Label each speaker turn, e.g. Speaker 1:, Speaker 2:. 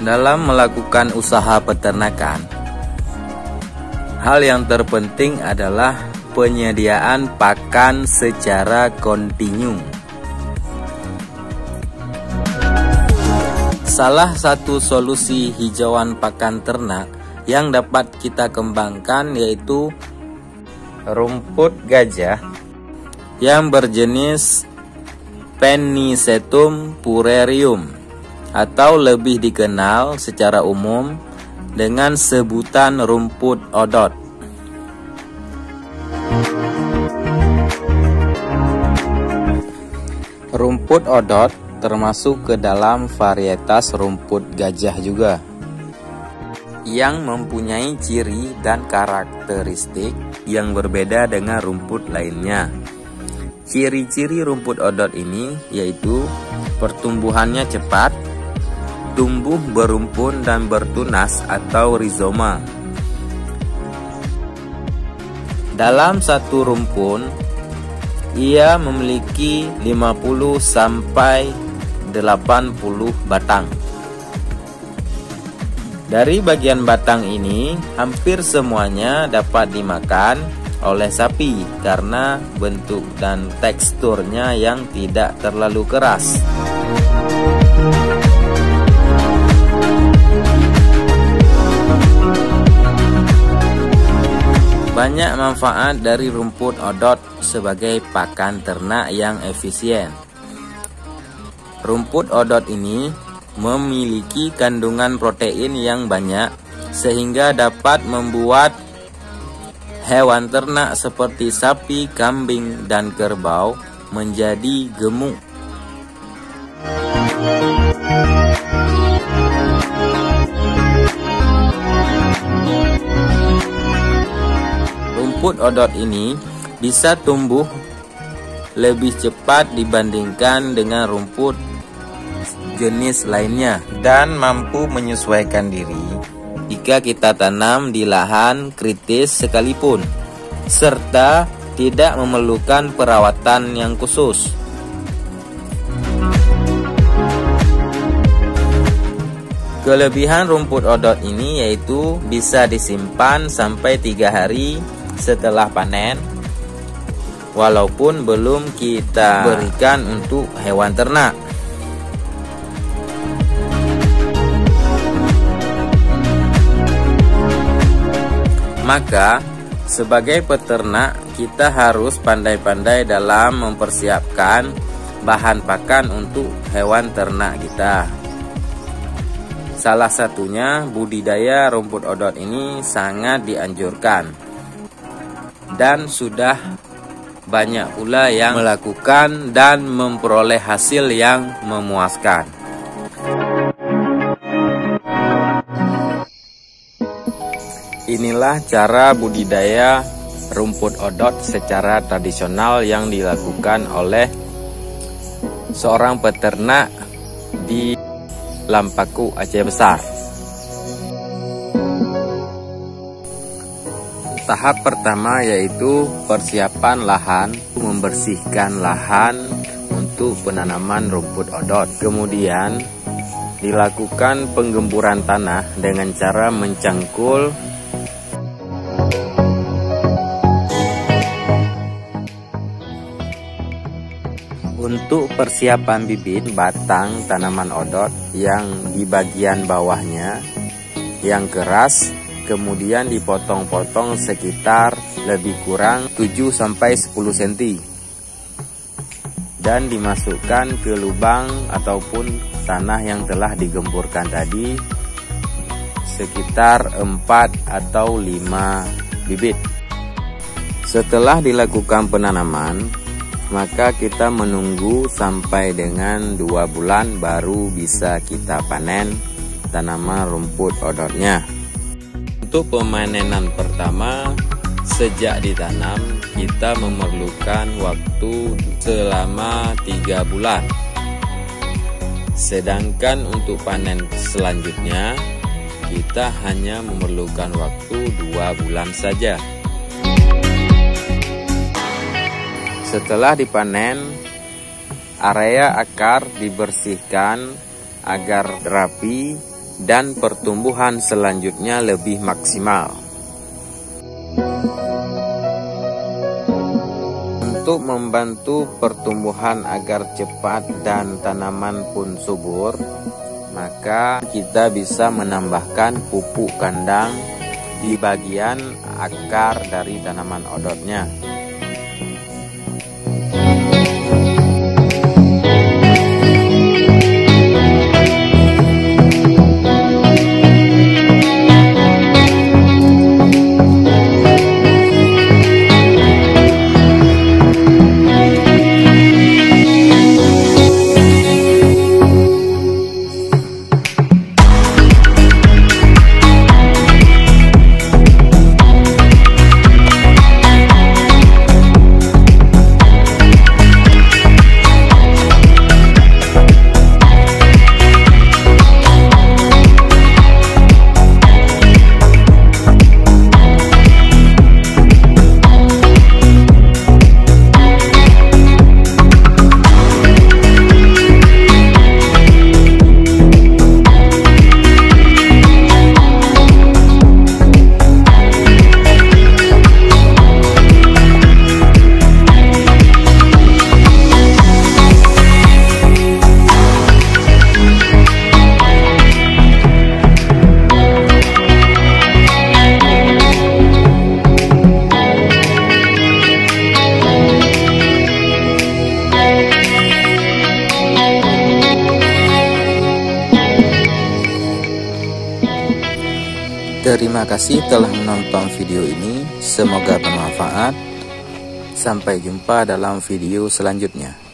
Speaker 1: Dalam melakukan usaha peternakan, hal yang terpenting adalah penyediaan pakan secara kontinu. Salah satu solusi hijauan pakan ternak yang dapat kita kembangkan yaitu rumput gajah yang berjenis Pennisetum purarium, atau lebih dikenal secara umum dengan sebutan rumput odot. Rumput odot termasuk ke dalam varietas rumput gajah juga, yang mempunyai ciri dan karakteristik yang berbeda dengan rumput lainnya. Ciri-ciri rumput odot ini yaitu pertumbuhannya cepat, tumbuh berumpun dan bertunas atau rizoma. Dalam satu rumpun, ia memiliki 50 sampai 80 batang. Dari bagian batang ini, hampir semuanya dapat dimakan oleh sapi karena bentuk dan teksturnya yang tidak terlalu keras. Banyak manfaat dari rumput odot sebagai pakan ternak yang efisien. Rumput odot ini memiliki kandungan protein yang banyak sehingga dapat membuat hewan ternak seperti sapi, kambing, dan kerbau menjadi gemuk. Rumput odot ini bisa tumbuh lebih cepat dibandingkan dengan rumput jenis lainnya dan mampu menyesuaikan diri jika kita tanam di lahan kritis sekalipun, serta tidak memerlukan perawatan yang khusus. Kelebihan rumput odot ini yaitu bisa disimpan sampai 3 hari setelah panen, walaupun belum kita berikan untuk hewan ternak. Maka, sebagai peternak, kita harus pandai-pandai dalam mempersiapkan bahan pakan untuk hewan ternak kita. Salah satunya budidaya rumput odot ini sangat dianjurkan. Dan sudah banyak pula yang melakukan dan memperoleh hasil yang memuaskan. Inilah cara budidaya rumput odot secara tradisional yang dilakukan oleh seorang peternak di Lampaku, Aceh Besar. Tahap pertama yaitu persiapan lahan, membersihkan lahan untuk penanaman rumput odot. Kemudian dilakukan penggemburan tanah dengan cara mencangkul untuk persiapan bibit batang tanaman odot yang di bagian bawahnya yang keras kemudian dipotong-potong sekitar lebih kurang 7-10 cm dan dimasukkan ke lubang ataupun tanah yang telah digemburkan tadi sekitar 4 atau 5 bibit. Setelah dilakukan penanaman, maka kita menunggu sampai dengan 2 bulan baru bisa kita panen tanaman rumput odotnya. Untuk pemanenan pertama, sejak ditanam kita memerlukan waktu selama 3 bulan. Sedangkan untuk panen selanjutnya kita hanya memerlukan waktu 2 bulan saja. Setelah dipanen, area akar dibersihkan agar rapi dan pertumbuhan selanjutnya lebih maksimal. Untuk membantu pertumbuhan agar cepat dan tanaman pun subur, maka kita bisa menambahkan pupuk kandang di bagian akar dari tanaman odotnya. Terima kasih telah menonton video ini, semoga bermanfaat. Sampai jumpa dalam video selanjutnya.